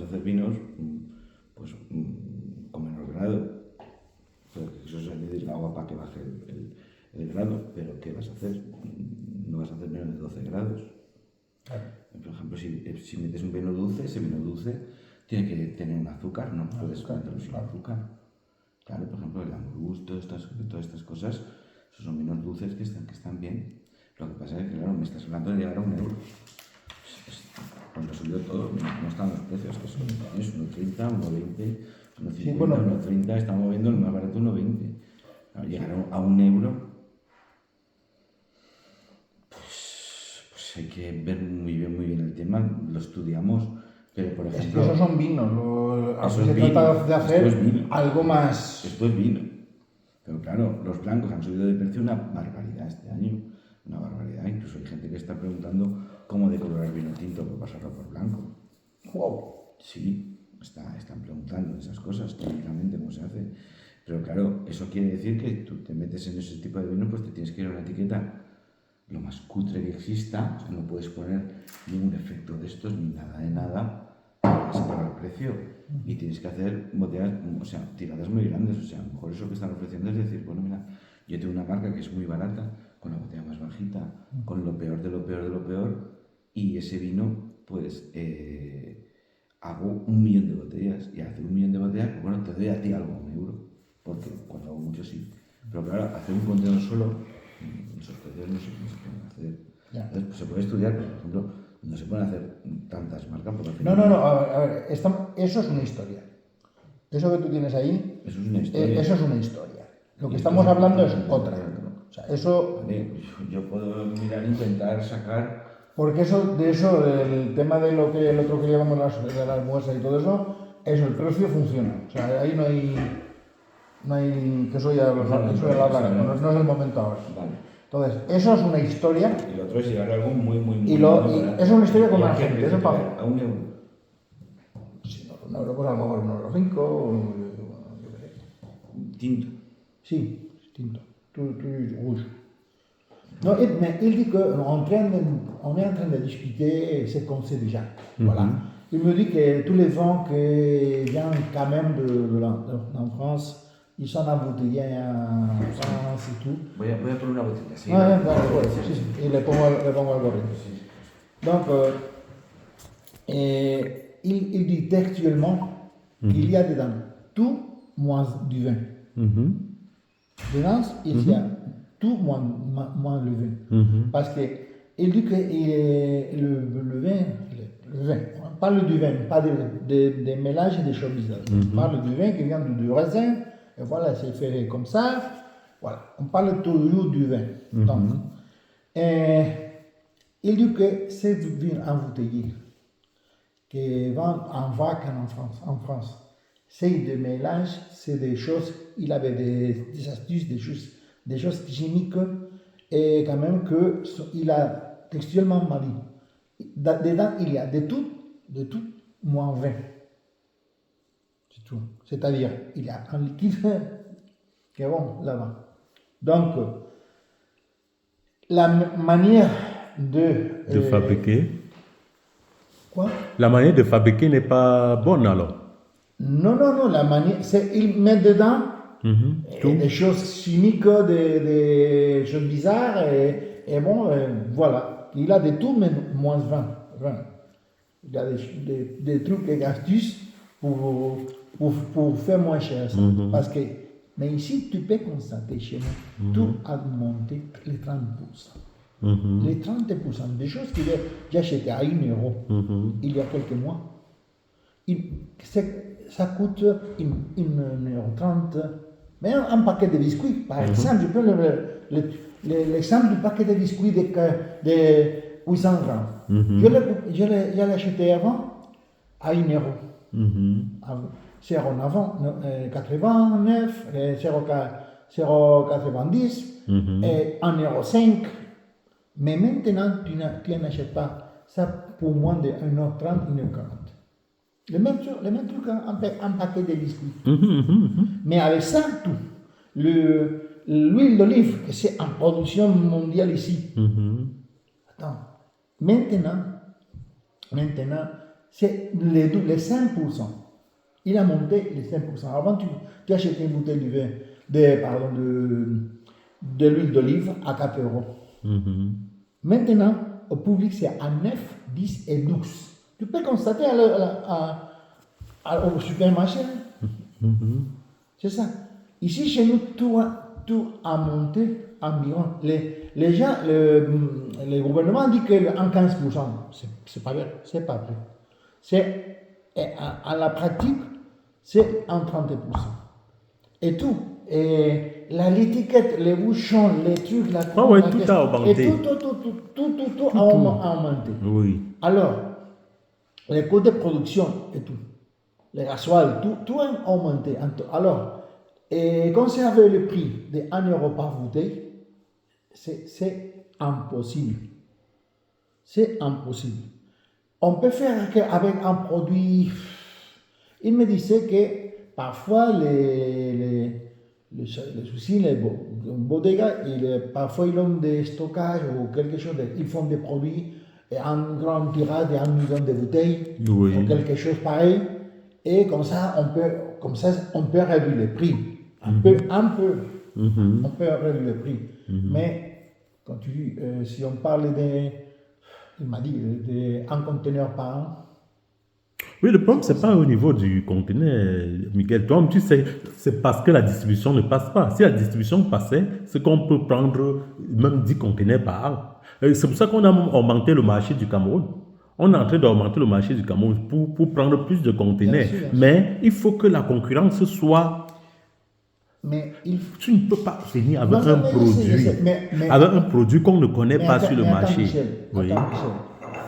hacer vinos pues con menor grado. Eso es añadir el agua para que baje el grado, pero ¿qué vas a hacer? No vas a hacer menos de 12 grados. Claro. Por ejemplo, si metes un vino dulce, ese vino dulce tiene que tener un azúcar, no puedes meterlo sin azúcar. Claro, por ejemplo, el Ambrús, todas estas cosas, esos son vinos dulces que están bien. Lo que pasa es que, claro, me estás hablando de llegar a €1. Cuando subió todo, no están los precios, que son 1,30, 1,20, 1,50, Sí, bueno. 1,30, estamos viendo el más barato 1,20. Claro, llegar a €1, pues hay que ver muy bien el tema, lo estudiamos, pero por Es que ejemplo... esos son vinos, Eso se es vino, trata de hacer esto es vino. algo más... Esto es vino. Pero claro, los blancos han subido de precio una barbaridad este año. Una barbaridad. Incluso hay gente que está preguntando cómo decolorar vino tinto por pasarlo por blanco. ¡Wow! Sí, están preguntando esas cosas técnicamente cómo se hace. Pero claro, eso quiere decir que tú te metes en ese tipo de vino, pues te tienes que ir a una etiqueta lo más cutre que exista. O sea, no puedes poner ningún efecto de estos ni nada de nada para separar el precio. Y tienes que hacer botellas, o sea, tiradas muy grandes. O sea, a lo mejor eso que están ofreciendo es decir, bueno, mira, yo tengo una marca que es muy barata, con la botella más bajita, con lo peor de lo peor de lo peor, y ese vino, pues, hago 1.000.000 de botellas. Y hacer 1.000.000 de botellas, pues bueno, te doy a ti algo, €1. Porque cuando hago mucho sí. Pero claro, hacer un contenedor solo, esos precios no se pueden hacer. Ya. Entonces, pues, se puede estudiar, pero por ejemplo, no se pueden hacer tantas marcas porque al final... No, a ver, eso es una historia. Eso que tú tienes ahí, Eso es una historia. eso es una historia. Lo que Y estamos entonces, hablando es otra. O sea, eso, Vale, yo puedo mirar, intentar sacar... porque del tema de lo que el otro que llevamos de las muestras y todo eso, el precio funciona. O sea, ahí no hay que eso ya lo hablaremos, no es el momento ahora. Vale. Entonces, eso es una historia. Y lo otro es llegar a algo muy Y eso es una historia con más gente. Eso para... A €1. Si no, €1, pues a lo mejor €1,05 yo qué sé. Tinto. Sí, tinto. Rouge. Non, mais il dit qu'on est en train de discuter ce qu'on sait déjà. Voilà. Il me dit que tous les vins qui viennent quand même en France, ils sont embouteillés en France et tout. Voy a poner una botella, ¿sí? Bueno, sí, y le pongo al corriente. Donc, il dit textuellement qu'il y a dedans tout moins du vin. Dedans, il y a tout moins le vin. Parce qu'il dit que le vin, on parle du vin, pas des mélanges et des choses bizarres. On parle du vin qui vient du raisin, et voilà, c'est fait comme ça. Voilà, on parle toujours du vin. Donc, il dit que ces vins embouteillés qui vendent en vrac en France, c'est des mélanges, c'est des choses, il avait des astuces, des choses chimiques, et quand même qu'il a textuellement dit. Dedans, il y a de tout moins 20. C'est tout. C'est-à-dire, il y a un liquide qui est bon là-bas. Donc, la manière de fabriquer. Quoi? La manière de fabriquer n'est pas bonne alors. Non, la manière, c'est il met dedans des choses chimiques, des choses bizarres, et bon, voilà. Il a de tout, mais moins 20. Il a des trucs et astuces pour faire moins cher. Ça. Parce que, mais ici, tu peux constater chez nous, tout a monté les 30%. Les 30% des choses que j'ai achetées à €1 il y a quelques mois, ça coûte €1,30. Mais un paquet de biscuits, par exemple, je peux l'exemple du paquet de biscuits de 800 grammes. Je l'ai acheté avant à €1. C'est en avant 89, 0,90 et €1,05. Mais maintenant, tu n'en achètes pas ça pour moins de 1,30, 1,40. Le même truc, un paquet de biscuits. Mais avec ça, tout. L'huile d'olive, que c'est en production mondiale ici. Attends. Maintenant, c'est les 5%. Il a monté les 5%. Avant, tu achetais une bouteille de vin, de l'huile d'olive à 4 euros. Maintenant, au public, c'est à 9, 10 et 12. Tu peux constater au supermarché. C'est ça. Ici, chez nous, tout a monté environ. Les gens, le gouvernement dit qu'en 15%. C'est pas vrai. C'est pas vrai. À la pratique, c'est en 30%. Et tout. Et l'étiquette, les bouchons, les trucs, tout a augmenté. Et tout a augmenté. Oui. Alors, les coûts de production et tout, les gasoil, tout a augmenté. Alors, et conserver le prix de 1 euro par bouteille, c'est impossible. C'est impossible. On peut faire qu'avec un produit. Il me disait que parfois les soucis, les bodegas, parfois ils ont des stockages ou quelque chose, ils font des produits en grande tirade de 1 million de bouteilles, oui. ou quelque chose pareil, et comme ça on peut réduire le prix. On peut réduire le prix. Mais quand si on parle il m'a dit, un conteneur par an. Oui, le problème, ce n'est pas au niveau du conteneur, Miguel. Toi, tu sais, c'est parce que la distribution ne passe pas. Si la distribution passait, c'est qu'on peut prendre même 10 conteneurs par an. C'est pour ça qu'on a augmenté le marché du Cameroun. On est en train d'augmenter le marché du Cameroun pour prendre plus de conteneurs. Bien sûr. Mais il faut que la concurrence soit... Mais tu ne peux pas venir avec un produit, avec un produit qu'on ne connaît pas sur le marché.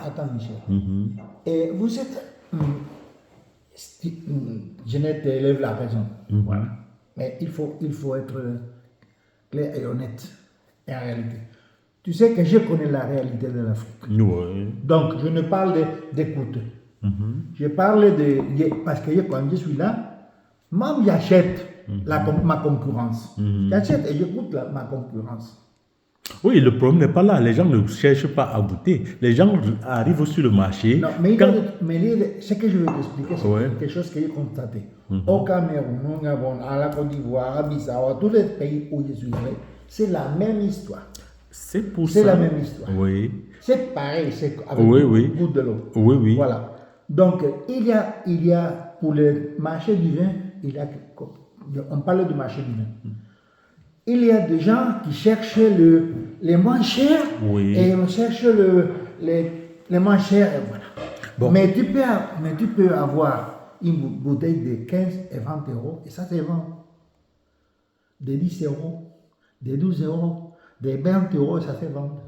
Attends, Michel. Et vous êtes... Jeannette élève la raison. Voilà. Mais il faut être clair et honnête en réalité. Tu sais que je connais la réalité de l'Afrique. Oui. Donc, je ne parle d'écoute. Je parle parce que quand je suis là, même j'achète ma concurrence. J'achète et j'écoute ma concurrence. Oui, le problème n'est pas là. Les gens ne cherchent pas à goûter. Les gens arrivent sur le marché. Non, mais ce que je veux t'expliquer, c'est quelque chose que j'ai constaté. Au Cameroun, au Gabon, à la Côte d'Ivoire, à Bissau, à tous les pays où je suis allé, c'est la même histoire. C'est pour ça. C'est la même histoire. Oui. C'est pareil, c'est avec le goût de l'eau. Oui, oui. Voilà. Donc, il y a pour le marché du vin, on parle du marché du vin. Il y a des gens qui cherchent les moins chers et on cherche les moins chers. Et voilà. Bon. Mais tu peux avoir une bouteille de 15 et 20 euros et ça se vend. De 10 euros, de 12 euros, de 20 euros, ça se vend.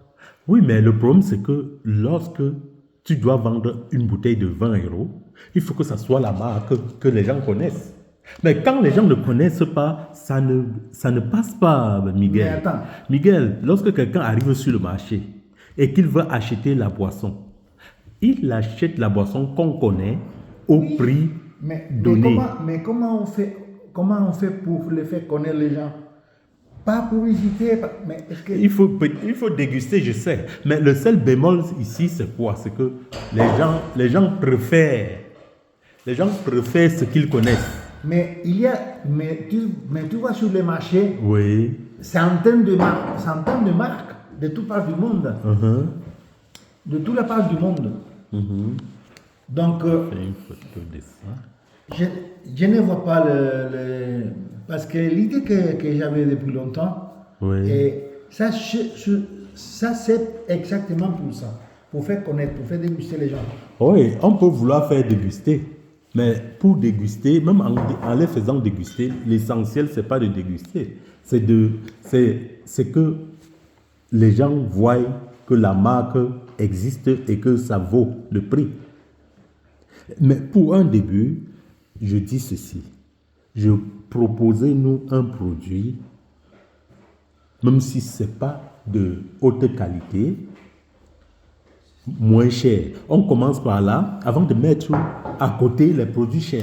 Oui, mais le problème, c'est que lorsque tu dois vendre une bouteille de 20 euros, il faut que ça soit la marque que les gens connaissent. Mais quand les gens ne connaissent pas, ça ne passe pas, Miguel. Mais attends. Miguel, lorsque quelqu'un arrive sur le marché et qu'il veut acheter la boisson, il achète la boisson qu'on connaît au prix donné. Mais comment on fait pour les faire connaître les gens? Pas publicité, mais est-ce que... Il faut déguster, je sais. Mais le seul bémol ici, c'est quoi? C'est que les gens préfèrent ce qu'ils connaissent. Mais tu vois sur les marchés, centaines de marques de toutes parts du monde. De toutes les parts du monde. Donc, une photo de ça. Je ne vois pas parce que l'idée que j'avais depuis longtemps, et ça c'est exactement pour ça. Pour faire connaître, pour faire déguster les gens. Oui, on peut vouloir faire déguster. Mais pour déguster, même en les faisant déguster, l'essentiel, ce n'est pas de déguster. C'est que les gens voient que la marque existe et que ça vaut le prix. Mais pour un début, je dis ceci. Proposez-nous un produit, même si ce n'est pas de haute qualité, moins cher. On commence par là, avant de mettre à côté les produits chers.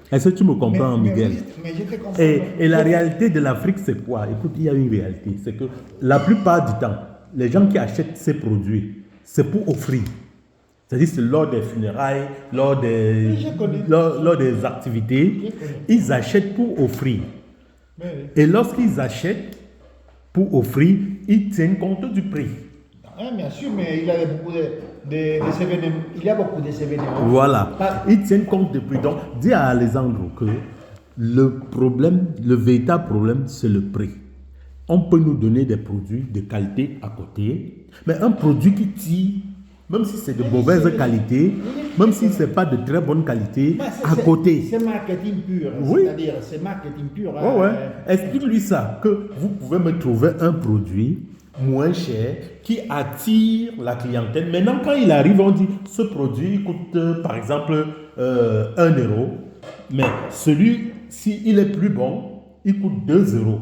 Est-ce que tu me comprends, Miguel? Mais je te comprends. Et la réalité de l'Afrique, c'est quoi? Écoute, il y a une réalité. C'est que la plupart du temps, les gens qui achètent ces produits, c'est pour offrir. C'est-à-dire c'est lors des funérailles, lors des, Oui, je connais. lors des activités, Je connais. ils achètent pour offrir. Oui, oui. Et lorsqu'ils achètent pour offrir, ils tiennent compte du prix. Ah, bien sûr, mais il y a beaucoup des événements. Il y a beaucoup d'événements. Voilà. Pas- Ils tiennent compte du prix. Donc, dis à Alessandro que le problème, le véritable problème, c'est le prix. On peut nous donner des produits de qualité à côté, mais un produit qui tire, même si c'est de mauvaise qualité, même si ce n'est pas de très bonne qualité, Mais à côté. C'est marketing pur. Oui. C'est-à-dire, c'est marketing pur. hein. Ouais, ouais. Explique-lui ça, que vous pouvez me trouver un produit moins cher qui attire la clientèle. Maintenant, quand il arrive, on dit ce produit il coûte par exemple 1 euro, mais celui, s'il est plus bon, il coûte 2 euros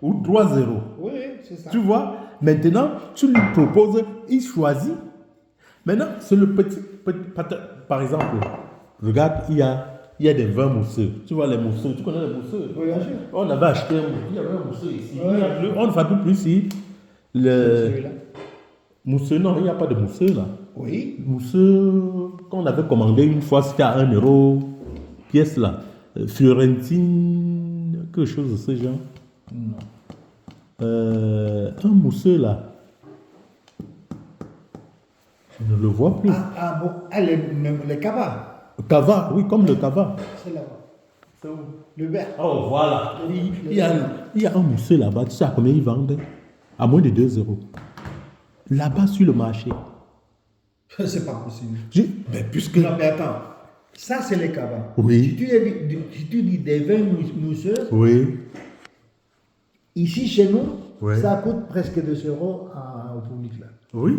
ou 3 euros. Oui, c'est ça. Tu vois, maintenant, tu lui proposes, il choisit. Maintenant, c'est le petit, par exemple, regarde, il y a des vins mousseux. Tu vois les mousseux, tu connais les mousseux? Oui, bien sûr. On avait acheté il y avait un mousseux ici. Ouais. On ne fait plus ici. Celui-là. Mousseux, non, il n'y a pas de mousseux là. Oui. Mousseux qu'on avait commandé une fois, c'était à 1 euro pièce là. Fiorentine, quelque chose de ce genre. Non. Un mousseux là. Je ne le vois plus. Ah, bon. Ah, les cabas. Cava, oui, comme le cava. C'est là-bas. Le vert. Oh, voilà. Il y a un mousseux là-bas. Tu sais à combien ils vendent? À moins de 2 euros. Là-bas sur le marché. C'est pas possible. Ben, puisque. Non, mais attends. Ça, c'est les cabas. Oui. Si tu dis des vins mousseux, Oui. ici chez nous, Ouais. ça coûte presque 2 euros au public là. Oui.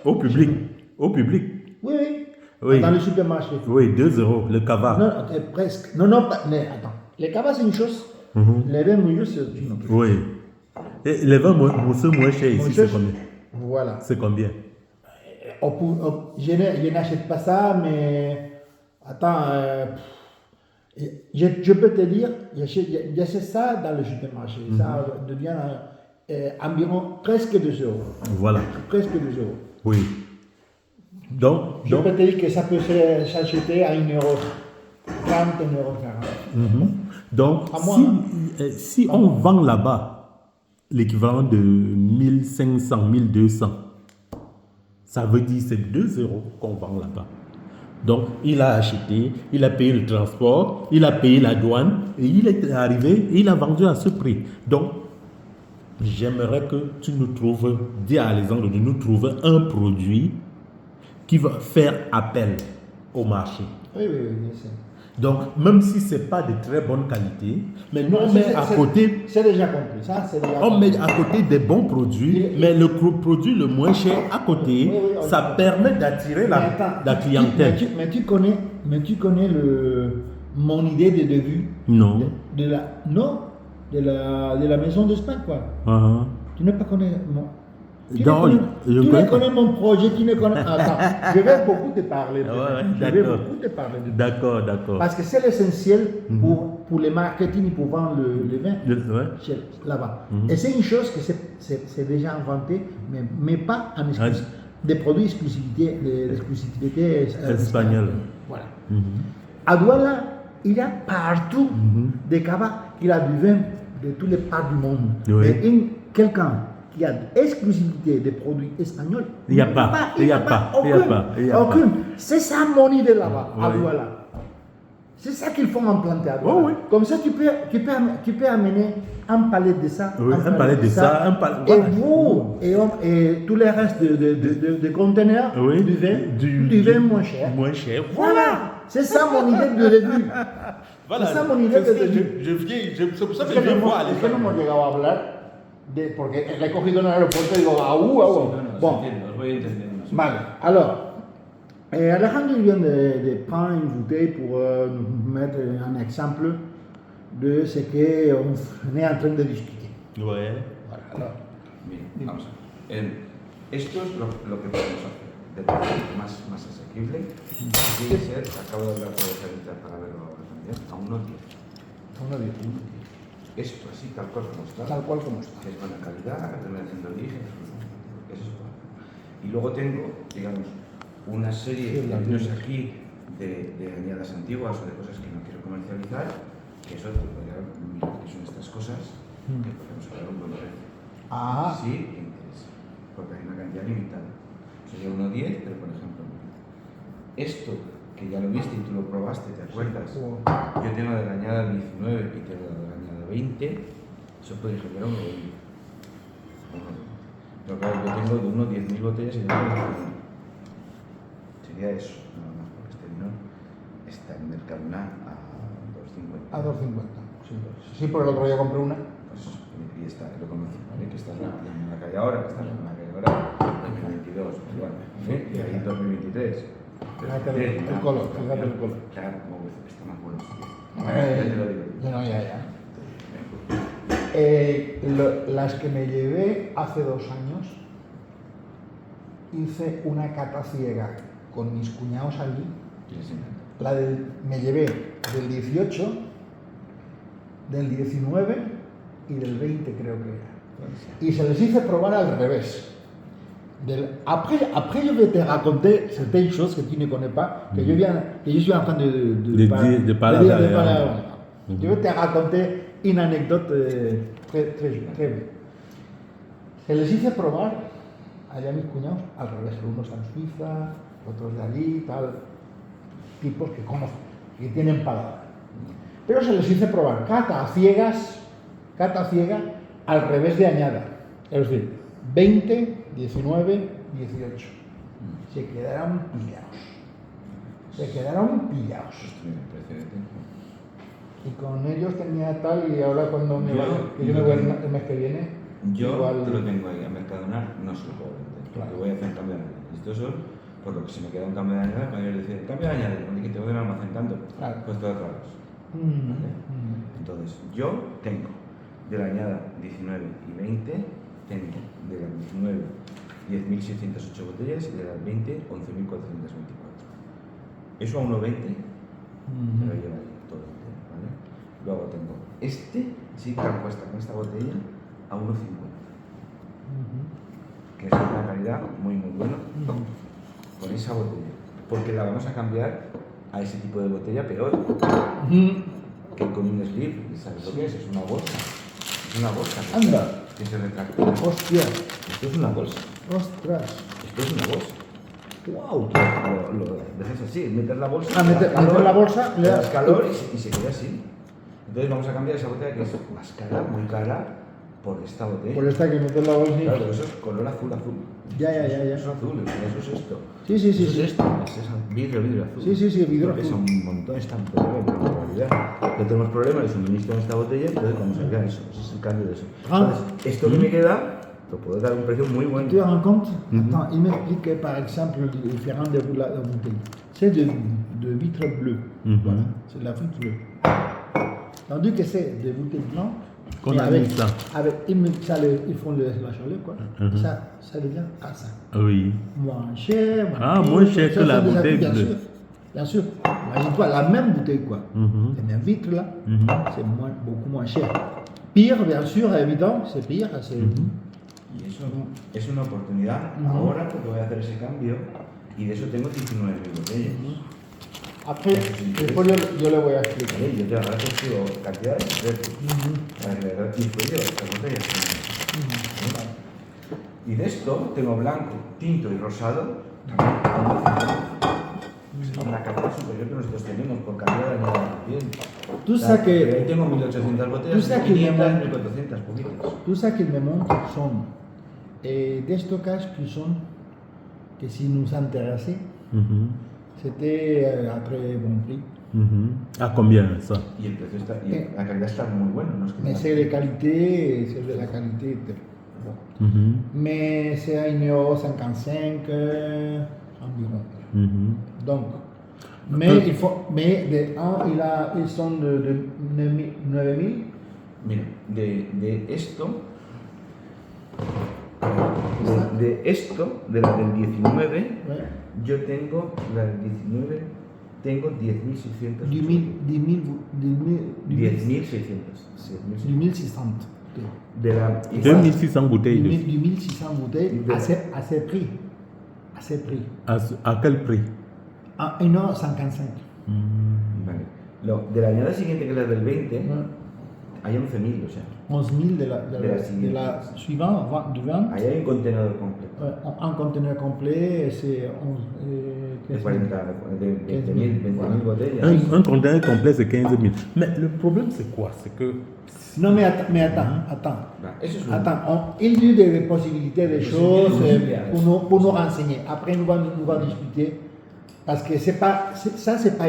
Au public. Au public. Oui, oui. Oui. Dans le supermarché. Oui, 2 euros, le cava. Non, presque. Non, non, pas, mais attends. Les cabas, c'est une chose. Les vins mouillés, c'est une autre chose. Oui. Et les vins mousseux moins chers ici, Mousseux, c'est combien? Voilà. C'est combien? Je n'achète pas ça, mais attends, je peux te dire, j'achète ça dans le supermarché. Ça devient environ presque 2 euros. Voilà. Presque 2 euros. Oui. Donc, Je peux te dire que ça peut s'acheter à 1 euro 30, 1 euro 40. donc À moi, si on vend là-bas l'équivalent de 1500, 1200, ça veut dire c'est 2 euros qu'on vend là-bas. Donc, il a acheté, il a payé le transport, il a payé la douane, et il est arrivé, et il a vendu à ce prix. Donc, j'aimerais que tu nous trouves, dis à Alexandre de nous trouver un produit qui va faire appel au marché. oui, oui, oui, bien sûr. Donc, même si ce n'est pas de très bonne qualité, mais nous, on met à côté, C'est déjà compris. Ça, c'est déjà on compris. met à côté des bons produits, mais le produit le moins cher à côté, Oui, oui, ça permet d'attirer Mais attends, la clientèle. Mais tu connais mon idée de début Non. de la maison d'Espagne, quoi. Uh-huh. Tu ne pas connais mon. Non, je Tu connais ne connais mon projet, tu ne connais. Attends, je vais beaucoup te parler de Ouais, ouais, je vais d'accord. beaucoup te parler de D'accord, d'accord. Parce que c'est l'essentiel pour le marketing et pour vendre le vin Ouais. là-bas. Et c'est une chose que c'est déjà inventé, mais pas en exclusivité. Des produits d'exclusivité Espagnole. Voilà. À Douala, il y a partout des cabas qui a du vin de toutes les parts du monde. Oui. Et quelqu'un qui a exclusivité des produits espagnols, Il n'y a pas, il n'y a pas, il n'y a pas, il y a pas. aucune. C'est ça mon idée là-bas, à Oui. Douala. C'est ça qu'il faut implanter à Douala. Oh, oui. Comme ça, tu peux amener un palais de ça. Oui, un palais de ça, un palais- Et voilà. vous, et tous les restes de conteneurs Oui, du vin moins cher. Moins cher. Voilà, c'est ça mon idée de début. Voilà. C'est ça mon idée de début. C'est pour ça que Es je viens voir es que no Alexandre. hemos llegado a hablar porque le he cogido en el aeropuerto y digo, au, au. Bon, Os voy entendiendo. vale. Alors, Alejandro vient de prendre une bouteille pour nous mettre un exemple de ce qu'on est en train de discuter. Ouais. Voilà, alors, Bien, vamos a ver. Esto es lo que podemos hacer. De precio más asequible. Tiene que ser, acabo de hablar con el gerente para verlo ahora también, a 1,10. uno dice, Esto así, tal cual como está. tal cual como está. Es buena calidad, denominación de origen, es esto. Y luego tengo, digamos, una serie Sí, de las vinos vinos. aquí de añadas antiguas o de cosas que no quiero comercializar, que eso te podría mirar que son estas cosas que podemos hablar un buen precio. Ah, Sí, que interesa, porque hay una cantidad limitada. Sería 1,10, pero por ejemplo, esto que ya lo viste y tú lo probaste, ¿te acuerdas? Yo tengo de la añada 19 y tengo de la añada 20, eso puede generar 1,20. Pero claro, yo tengo de 10.000 botellas y de 1,21. Sería eso, nada más, porque este vino está en Mercadona a 2,50. a 2,50. Sí, sí, por el otro día compré una. Pues, y está, lo conocí, ¿vale? Que esta es la que hay ahora, que esta es la que hay ahora, 2022, igual, ¿vale? Y ahí 2023. Fíjate el color, fíjate el color. Claro, como ves, está más bueno. Eh, Ya te lo digo. no, ya. Las que me llevé hace 2 años, hice una cata ciega con mis cuñados allí. Les encanta. Me llevé del 18, del 19 y del 20 creo que era. Y se les hice probar al revés. Après, je vais te raconter certaines choses que tu ne connais pas, que je suis en train de parler. Je vais te raconter une anecdote très breve. Se les hice probar allá a mis cuñados al revés, unos en Suiza, otros de allí, tal, tipos que conozco, que tienen paladar. Pero se les hice probar cata ciega al revés de añada, es decir, 20, 19, 18. Se quedaron pillados. Y con ellos tenía tal, y ahora cuando me voy, que yo me voy el mes que viene, yo igual... te lo tengo ahí a Mercadona, no se lo puedo vender. Claro. Lo voy a hacer en cambio de añada. Estos son, por lo que si me queda un cambio de añada, me voy a decir, el cambio de añada, que te voy a almacén tanto, Claro. pues te lo traes. ¿Vale? Entonces, yo tengo de la añada 19 y 20, tengo de la 19 10.608 botellas y de las 20 11.424. Eso a 1,20 me lo lleva ahí todo entero, ¿vale? Luego tengo este, sí, que cuesta con esta botella a 1,50, que es una calidad muy buena con esa botella, porque la vamos a cambiar a ese tipo de botella peor que con un slip. ¿Sabes lo que es? Es una bolsa. Es una bolsa. Anda. Que se retracta. Hostia, Esto es una bolsa. ostras. Esto es una bolsa. Wow. Lo dejas así, meter la bolsa. Ah, meter la bolsa, le das calor y se queda así. Entonces vamos a cambiar esa botella que es más cara, muy cara, por esta botella. Por esta que metes la bolsa. Claro, eso es color azul. Ya. Eso es azul, eso es esto. Sí. Eso es esto. Es vidrio azul. Sí, vidrio Porque azul. son un montón, están problemas en realidad. No tenemos problemas de suministro en esta botella, entonces vamos a cambiar eso. Ese es el cambio de eso. Entonces, esto que me queda, lo puedo dar a un precio muy bueno. Tu te rends compte? Attends, il m'explique par exemple le différent de la bouteille. C'est de vitre bleue. Voilà, c'est de la vitre bleue. Tandis que c'est de bouteilles blanches. Qu'on a mis ça. Ils font la chaleur, quoi. Ça devient à ça. Oui. Moins cher. Moins cher que la bouteille bleue. Bien sûr. Imagine-toi, la même bouteille, quoi. La même vitre, là, c'est beaucoup moins cher. Pire, bien sûr, évident, c'est pire. Y eso es una oportunidad ahora porque voy a hacer ese cambio y de eso tengo 19.000 botellas. Après, después yo le voy a explicar. ¿Vale? Yo te agradezco cantidades de precios para que le hagas yo estas botellas. Y de esto tengo blanco, tinto y rosado. Es una capa superior que nosotros tenemos por calidad de añada también. Tout ça que... Ahí tengo 1.800 botellas, Tout ça qu'il 500, me montre. 1.400, poquitas. Tout ça qu'il me montre sont des stockages que si nous intéressaient, c'était à très bon prix. ¿A combien ça? Y el precio está, y la calidad está muy buena, no es que Mais c'est de qualité, c'est de la qualité. Mais c'est à 1,55 € environ. Donc, mais il faut, mais ils sont de 9.000. Mira, de esto, de la del 19, Ouais. yo tengo, la del 19, tengo 10.600. 10.600. De la, 2600 bouteilles. 2600 bouteilles à ce prix. ce prix. À quel prix? À 1,55 €. Vale. De la añada siguiente, que es la del 20, hay 11.000, o sea, 11 000 de De la la suivante, du 20. ahí hay un contenedor completo. Un conteneur complet, c'est 11. De 40, de 20.000 botellas. Un conteneur complet, c'est 15 000. Mais le problème, c'est quoi? C'est que... Non, mais attends. Va, eso es un- Attends, il y a des possibilités, des choses pour nous renseigner. Après, nous allons discuter. Parce que c'est pas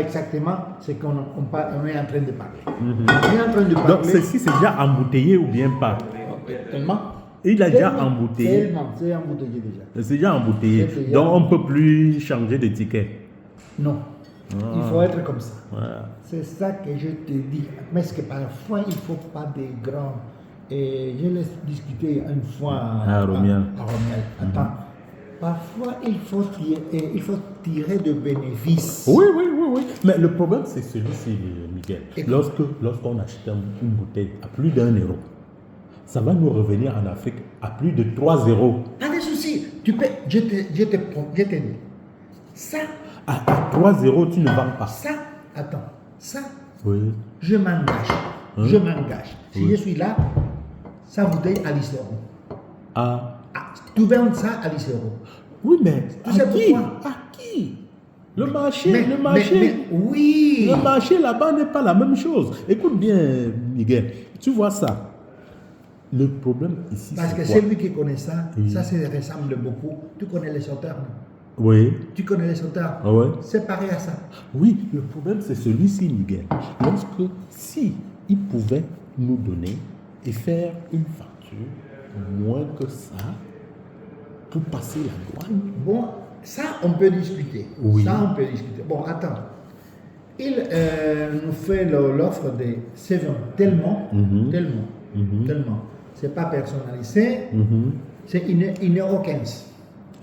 exactement ce qu'on est en train de parler. On est en train de parler. Donc, ceci, c'est déjà embouteillé ou bien pas? Tellement. Il a déjà embouteillé. Tellement, c'est embouteillé déjà. C'est déjà embouteillé. C'est déjà Donc, on ne peut plus changer de ticket. Non. Il faut être comme ça. Voilà. C'est ça que je te dis. Mais est-ce que parfois, il ne faut pas des grands. Et je l'ai discuté une fois À Romial. À Romial. Attends. Parfois, il faut tirer de bénéfices. Oui. Mais le problème, c'est celui-ci, Miguel. Et Lorsqu'on achète une bouteille à plus d'1 euro, ça va nous revenir en Afrique à plus de 3 euros. Pas de souci. Tu peux, je te dis. Ça, À 3 euros, tu ne vends pas. ça, Oui. je m'engage. Je m'engage. Si je suis là, ça bouteille à 10 euros. Ah. Tu vends ça à 10 euros. Oui, mais Tu sais à qui? pourquoi? À qui? Le marché, Oui. Le marché là-bas n'est pas la même chose. Écoute bien, Miguel, tu vois ça. Le problème ici, Parce que c'est quoi? celui qui connaît ça, Oui. ça se ressemble beaucoup. Tu connais les sauteurs, non? Oui. Tu connais les sauteurs? Ah ouais. C'est pareil à ça. Oui, le problème c'est celui-ci, Miguel. Si il pouvait nous donner et faire une facture moins que ça pour passer la douane. Bon, ça, on peut discuter. Oui. Ça, on peut discuter. Bon, attends. Il nous fait l'offre de 7 tellement. C'est pas personnalisé. C'est 1,15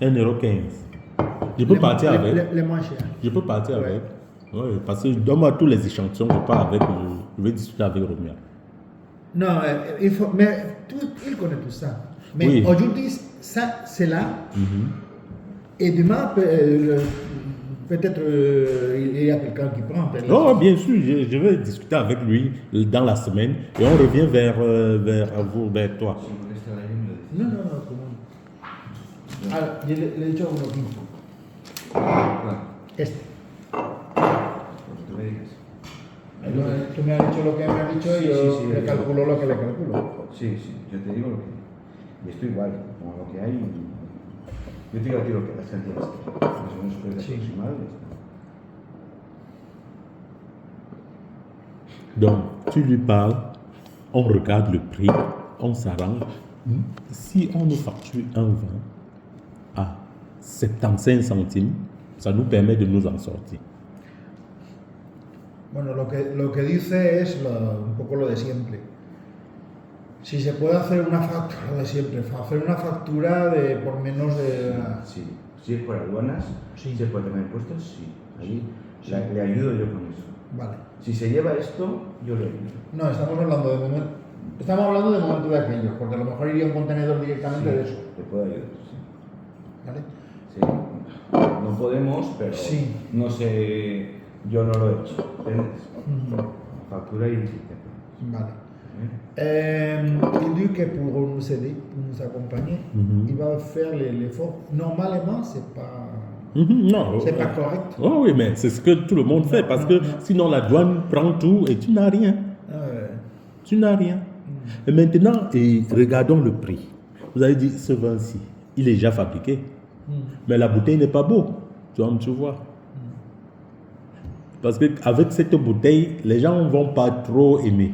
€. 1,15 €. Je peux partir avec. Les moins chers. Je peux partir Ouais. avec. Oui, parce que donne-moi tous les échantillons, je pars avec. Je vais discuter avec Romia. Non, il faut, mais il connaît tout ça. Mais Oui. aujourd'hui, ça, c'est là. Et demain, peut-être il y a quelqu'un qui prend. Oh, bien sûr, je vais discuter avec lui dans la semaine et on revient vers toi. Si molesta la gente, No, común. Ah, yo le he dicho uno quinto. claro, Este. lo que tú me digas. Tú me has dicho lo que me has dicho y yo Sí, le calculo lo que le calculo. Sí, yo te digo lo que. Y esto igual, como lo que hay. Yo te digo a ti lo que las cantidades que hay, más o menos precios Sí. aproximados. y ya está. Donc, tu lui parles, on regarde le prix, on s'arrange. Si on nous facture un vin à 75 centimes, ça nous permet de nous en sortir. Bueno, lo que dice es un poco lo de siempre. Si se puede hacer una factura de siempre, hacer una factura de por menos de... Sí, si es por aduanas, Sí. si es por tema de impuestos, sí. Ahí Sí. le ayudo yo con eso. Vale. Si se lleva esto, yo le ayudo. No, estamos hablando de momento. Estamos hablando de momento de aquellos, porque a lo mejor iría un contenedor directamente de eso. Te puedo ayudar, sí. ¿Vale? Sí. No podemos, pero Sí. no sé, yo no lo he hecho. ¿Entiendes? Factura y ticket. Vale. ¿Eh? Il dit que pour nous aider, pour nous accompagner, il va faire l'effort. Normalement, c'est pas correct. Oh oui, mais c'est ce que tout le monde fait parce que sinon la douane prend tout et tu n'as rien. Tu n'as rien. Et maintenant, regardons le prix. Vous avez dit ce vin-ci, il est déjà fabriqué, mais la bouteille n'est pas beau. Tu vois. Parce qu'avec cette bouteille, les gens ne vont pas trop aimer.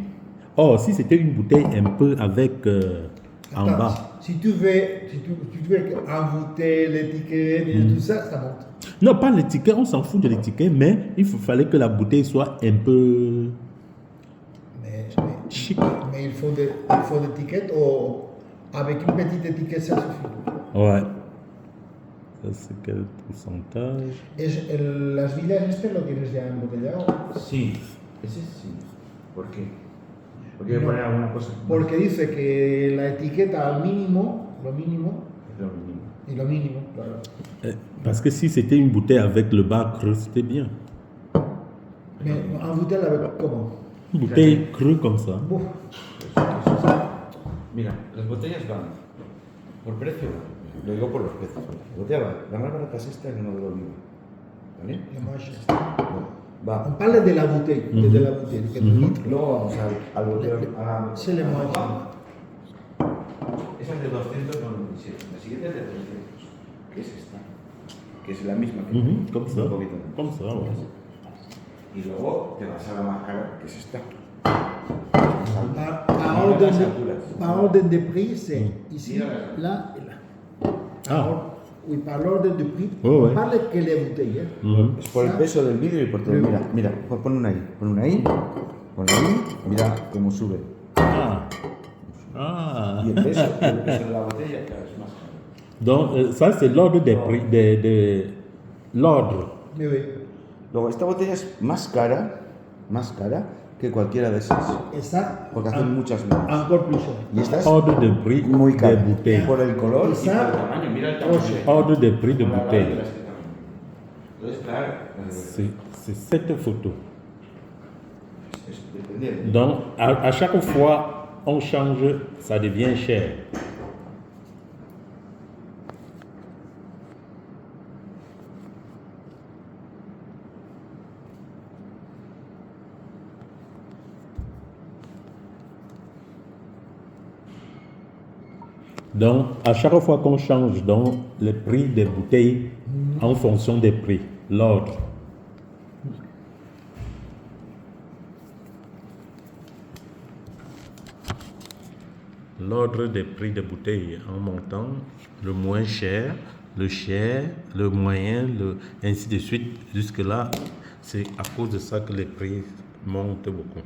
Or, si c'était une bouteille un peu avec en Attends, bas. Si tu veux envoûter l'étiquette et tout ça, ça monte. Non, pas l'étiquette, on s'en fout de l'étiquette, mais fallait que la bouteille soit un peu chic. Mais il faut des étiquettes ou avec une petite étiquette, ça suffit. Ouais. Ça, c'est quel pourcentage? Las vidas lo tienes ya embotellado. Sí, ese sí. ¿Por qué? Porque voy a poner alguna cosa. Porque dice que la etiqueta al mínimo, lo mínimo, Es lo mínimo. Et le minimum. Voilà. Parce que si c'était une bouteille avec le bas creux, c'était bien. Mais en bouteille avec comment? Une bouteille creux comme ça. Bon, Mira, las botellas van por precio, lo digo por los precios. La botella va, la más barata es esta, el modelo oliva. ¿Vale? le moins cher. On Va. parle de la bouteille, de la bouteille, de quel litre. Luego vamos al botellón. C'est le moins cher. Esa es de 297, la siguiente es de 300, que es esta, que es la misma que Comme ça. un poquito menos. Comme ça, ouais. Y luego te vas a la más cara, que es esta. Par ordre de prix, c'est ici, là et là. Ah. Oui, par l'ordre de prix, Ouais, on ouais. parle que les bouteilles. Hein. Mhm. Es por el peso del vidrio y por todo. Mira, mira, pon una ahí, pon ahí, mira cómo sube. Ah. Ah. Y el peso de la botella, claro, es más caro. Donc, ça, c'est l'ordre des prix, l'ordre. Oui, oui. Luego, esta botella es más cara que cualquiera de esas, Et ça, porque hacen muchas menos. encore plus cher. Y esta es Ordre de prix muy des cara, bouteilles. por el color Y y esa, por el tamaño. Mira el tamaño. Ordre de prix de Por la bouteilles. de este tamaño. Entonces, claro, C'est cette photo. es dependiendo. Donc, à chaque fois, on change, ça devient cher. Donc, à chaque fois qu'on change donc, le prix des bouteilles en fonction des prix, l'ordre. L'ordre des prix des bouteilles en montant, le moins cher, le moyen, ainsi de suite. Jusque-là, c'est à cause de ça que les prix montent beaucoup.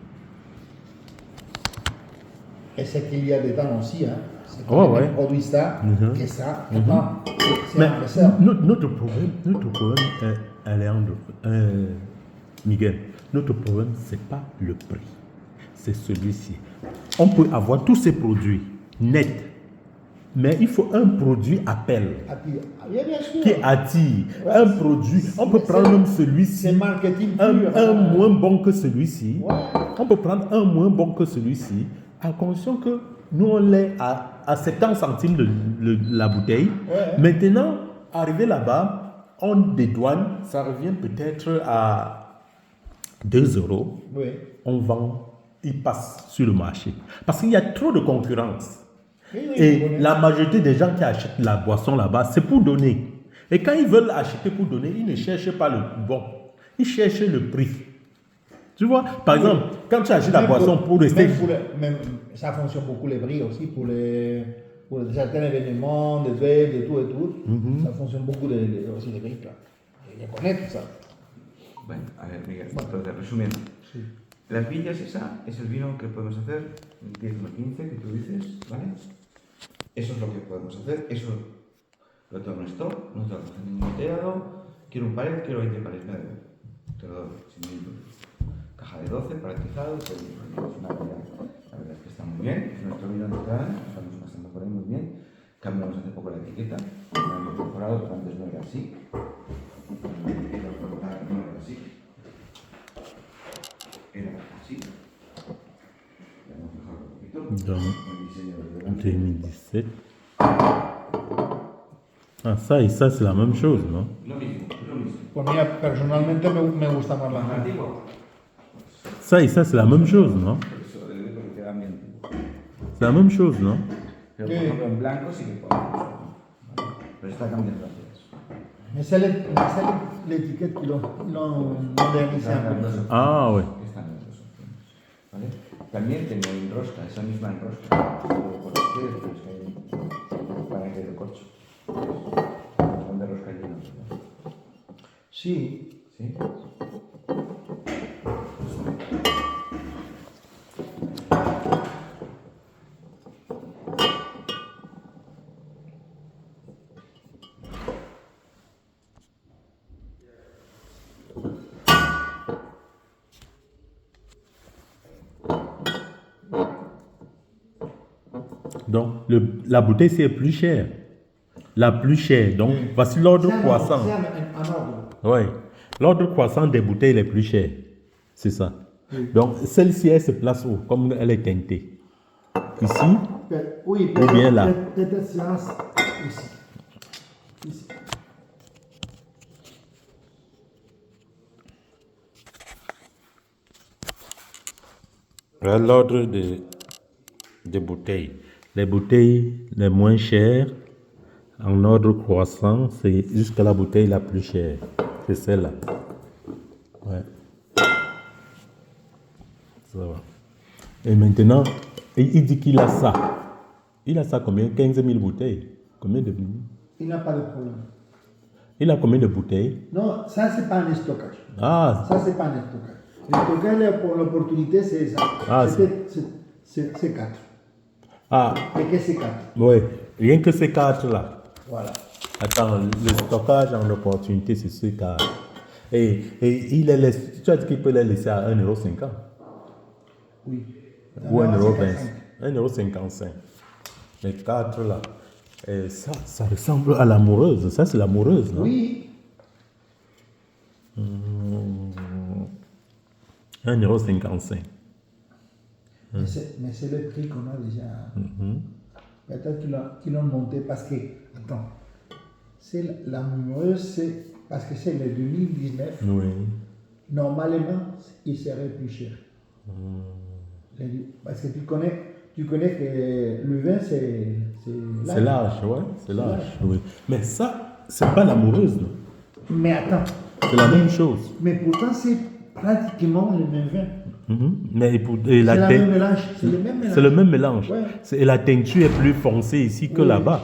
Et ce qu'il y a dedans aussi, hein. C'est Oh, qu'on ouais. produit ça, Mhm. que ça. Ah, c'est Mais un ça. notre problème, Alejandro, Miguel, notre problème, c'est pas le prix, c'est celui-ci. On peut avoir tous ces produits nets, mais il faut un produit appel Ah, bien sûr. qui attire. Ouais, Un produit, on peut prendre même celui-ci, C'est marketing un pur. moins bon que celui-ci. Ouais. On peut prendre un moins bon que celui-ci, à condition que nous, on l'ait à 70 centimes de la bouteille. Ouais. Maintenant, arrivé là-bas, on dédouane, ça revient peut-être à 2 euros. Oui. On vend, il passe sur le marché. Parce qu'il y a trop de concurrence. Oui, oui, Et oui. la majorité des gens qui achètent la boisson là-bas, c'est pour donner. Et quand ils veulent acheter pour donner, ils ne cherchent pas le bon. Ils cherchent le prix. Tu vois, par exemple, quand tu achètes la boisson pour rester... Même ça fonctionne beaucoup les prix aussi pour certains événements, des fêtes, de tout et tout. Ça fonctionne beaucoup aussi les prix. Là. Il y a connaître ça. Bueno, a ver, Miguel, entonces, resumiendo. Las villas, esa es el vino que podemos hacer, 10 o 15 que tú dices, ¿vale? Eso es lo que podemos hacer, eso lo tengo en stock, no tengo que hacer ningún botellado, quiero un palet, quiero 20 palets, me da igual. Te lo doy, sin ningún problema. Caja de 12, paletizado, todo bien. Es una vida, la verdad es que está muy bien, es nuestro vino natural, estamos pasando por ahí muy bien. Cambiamos hace poco la etiqueta, la hemos mejorado, pero antes no era así. No era así. Era así. Le hemos mejorado un poquito. Dans El diseño de delante. 2017. Ah, ça et ça, c'est la même chose, non? Lo mismo, lo mismo. Pues mira, personalmente me gusta más la Más mano. antiguo. Ça et ça, c'est la même chose, non? Por eso le digo que queda muy antiguo. C'est la même chose, non? Pero por ejemplo en blanco sí que podemos. ¿Vale? Pero está cambiando las cosas. Mais c'est l'étiquette qui l'ont modernisé un peu. Ah, ouais. Están las dos opciones. ¿Vale? También tengo enrosca, esa misma enrosca. Por los pies, pero es que hay para que lo corcho. Son de rosca llenos. Sí. ¿Sí? Donc, la bouteille, c'est plus cher. la plus chère. Donc, voici l'ordre C'est croissant. un ordre. Oui. L'ordre croissant des bouteilles les plus chères. C'est ça. Oui. Donc, celle-ci, elle se place où? Comme elle est teintée. Ici. Oui, Ou bien là. Peut-être séance ici. Ici. Voilà l'ordre des bouteilles. Les bouteilles les moins chères, en ordre croissant, c'est jusqu'à la bouteille la plus chère. C'est celle-là. Ouais. Ça va. Et maintenant, il dit qu'il a ça. Il a ça combien? 15 000 bouteilles. Combien de bouteilles? Il n'a pas de problème. Il a combien de bouteilles? Non, ça, c'est pas un stockage. Ah, Ça, c'est pas un stockage. Le stockage, pour l'opportunité, c'est ça. Ah, C'est 4. ah, Et que c'est 4. oui. Rien que ces quatre-là. Voilà. Attends, le stockage en opportunité, c'est ce cas. Et il les laisse, tu as dit qu'il peut les laisser à 1,50 €. Oui. Ou 1,20 €. 1,55 €. Les quatre là. Et ça ressemble à l'amoureuse. Ça, c'est l'amoureuse, non? Oui. 1,55 €. Mais c'est le prix qu'on a déjà. Peut-être qu'ils l'ont monté parce que, attends, c'est l'amoureuse, c'est parce que c'est le 2019. Oui. Normalement, il serait plus cher. Parce que tu connais que le vin, c'est C'est l'âge, ouais. C'est l'âge, oui. Mais ça, c'est pas l'amoureuse, non? Mais attends, C'est la même chose. mais pourtant, c'est pratiquement le même vin. Mais et C'est la le teinte- même mélange. C'est le même mélange. c'est le même mélange. Ouais. Et la teinture est plus foncée ici que Oui. là-bas.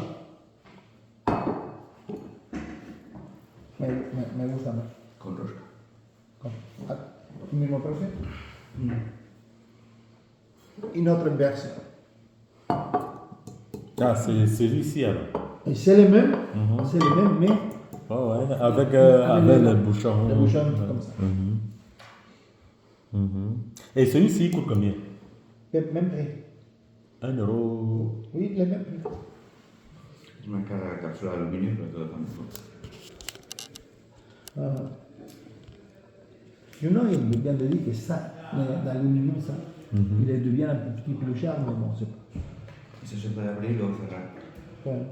Me gusta más. Con rosca. Ah, ¿tú mismo parece? Une autre version. Ah, c'est celui-ci alors. Et c'est le même, mais Oh, ouais, avec le bouchon. le bouchon comme ça. Et celui-ci, il coûte combien? Même prix. 1 €. Oui, le même prix. Es una cápsula de aluminio, pero todo también. You know, il vient de dire que ça, l'aluminium, ça, il devient un petit peu plus cher, mais bon, c'est pas. Eso se puede abrir y luego cerrar. Ouais.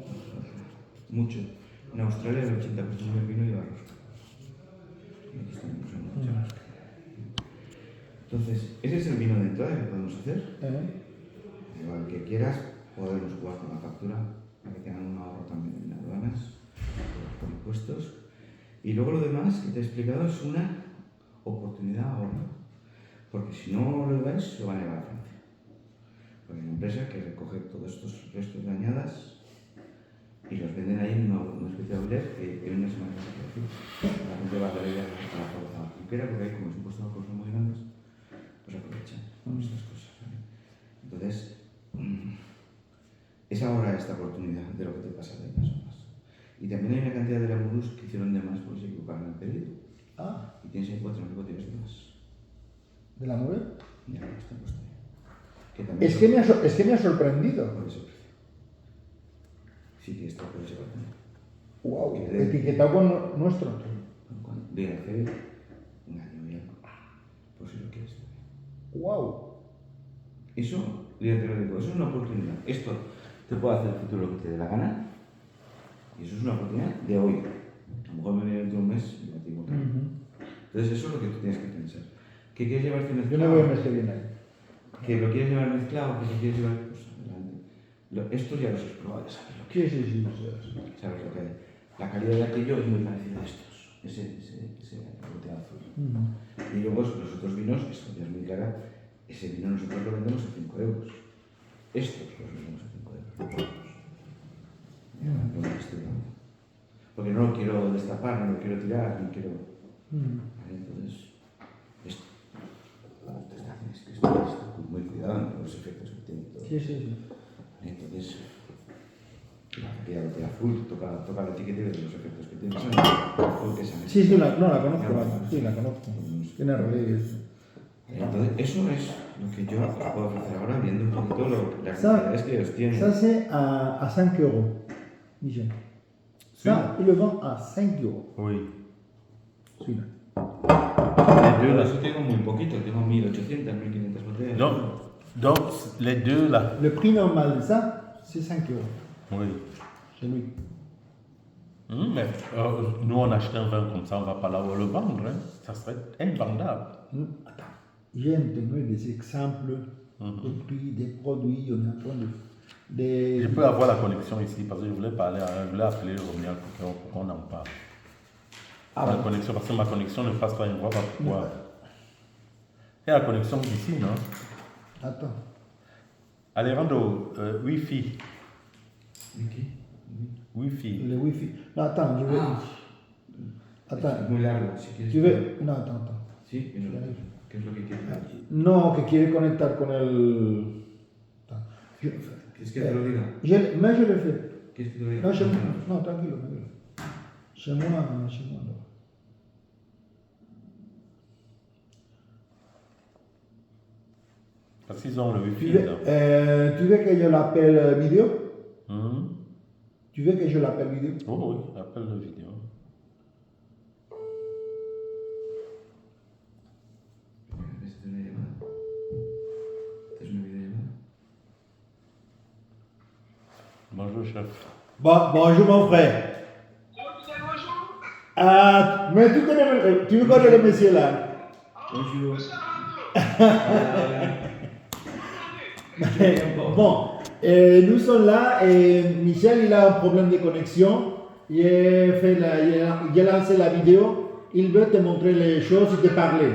Mucho. En Australia el 80% del vino lleva rosca. Y aquí estamos usando mucha rosca. Entonces, ese es el vino de entrada que podemos hacer. Igual que quieras, podemos jugar con la factura para que tengan un ahorro también en aduanas, por impuestos. Y luego lo demás que te he explicado es una oportunidad ahorro. Porque si no lo ves, lo van a llevar a Francia. Porque hay una empresa que recoge todos estos restos de añadas y los venden ahí en una especie de outlet que en una semana se puede decir. La gente va a ver a la pulquera porque hay como es impuesto a cosas muy grandes, pues aprovechan estas cosas. ¿Vale? Entonces, es ahora esta oportunidad de lo que te pasa de las horas. Y también hay una cantidad de laburos que hicieron de más porque se equivocaron el pedido. Ah, Y tienes ahí 4.000 botellas de más. de la mujer. Ya no está puesto ahí. Que también Es que me ha sorprendido. por ese precio. Sí que esto puede ser bastante. Wow, etiquetado con nuestro. De hace un año y algo. Por si lo quieres. Wow. Eso, ya te lo digo, eso es una oportunidad. Esto te puede hacer el futuro lo que te dé la gana. Y eso es una oportunidad de hoy. A lo mejor me viene dentro de un mes y ya te digo que no. Entonces eso es lo que tú tienes que pensar. ¿Que quieres llevarte Yo mezclado? no veo mes que viene ahí. ¿Que lo quieres llevar mezclado? ¿Que lo quieres llevar? Pues adelante. Estos ya los has probado, ya sabes lo que Sí. sabes lo que hay. La calidad de aquello es muy parecida a estos. Ese bote azul. Y luego los otros vinos, esto ya es muy clara. Ese vino nosotros lo vendemos a 5 euros. Estos los vendemos a 5 euros. No lo estoy dando. Porque no lo quiero destapar, no lo quiero tirar, ni quiero. Vale, entonces, esto. Es que esto muy cuidado con los efectos que tiene todo. Sí. Entonces, aquella botella azul toca la etiqueta y ve los efectos que tiene. Sí, la conozco. Sí, la conozco. Tiene relieve. Entonces, eso es lo que yo os puedo ofrecer ahora, viendo un poquito las necesidades que ellos tienen. Ça, c'est à 5 euros, Michel. Ça, il le vend à 5 euros. Oui. Celui-là. Les deux là. Eso tengo muy poquito, tengo 1800, 1500 botellas. Donc, les deux là. Le prix normal de ça, c'est 5 euros. Oui. Chez lui. Mais nous, on achète un vin comme ça, on ne va pas là le vendre. Hein. Ça serait invendable. Attends, j'aime donner des exemples de prix des produits. On est en train de. Je peux avoir la connexion ici parce que je voulais appeler Romial pour qu'on en parle. Ah, La bon. connexion, parce que ma connexion ne passe pas, je ne vois pas pourquoi. Et la connexion d'ici, non? Attends. Alejandro, Wi-Fi. Vicky. Wi-Fi. Le Wi-Fi. Non, attends, je veux. Attends. Es muy largo, si quieres. Tu veux. Non, attends. Sí, ¿qué es lo que quieres? No, que quiere conectar con el. Attends. ¿Quieres que te lo diga? Mais je le fais. ¿Quieres que te lo diga? Non, chez moi. Non, tranquille. Chez moi, non. Parce qu'ils ont le Tu Wi-Fi. veux que je l'appelle vidéo? Hum. Tu veux que je l'appelle vidéo? Oh oui, appelle la vidéo. ¿Esta es una llamada? ¿Esta es una videollamada? Bonjour, chef. Bonjour mon frère. Ah, mais tu connais le monsieur là? Bonjour. Bon, nous sommes là et Michel il a un problème de connexion. Il a lancé la vidéo. Il veut te montrer les choses et te parler.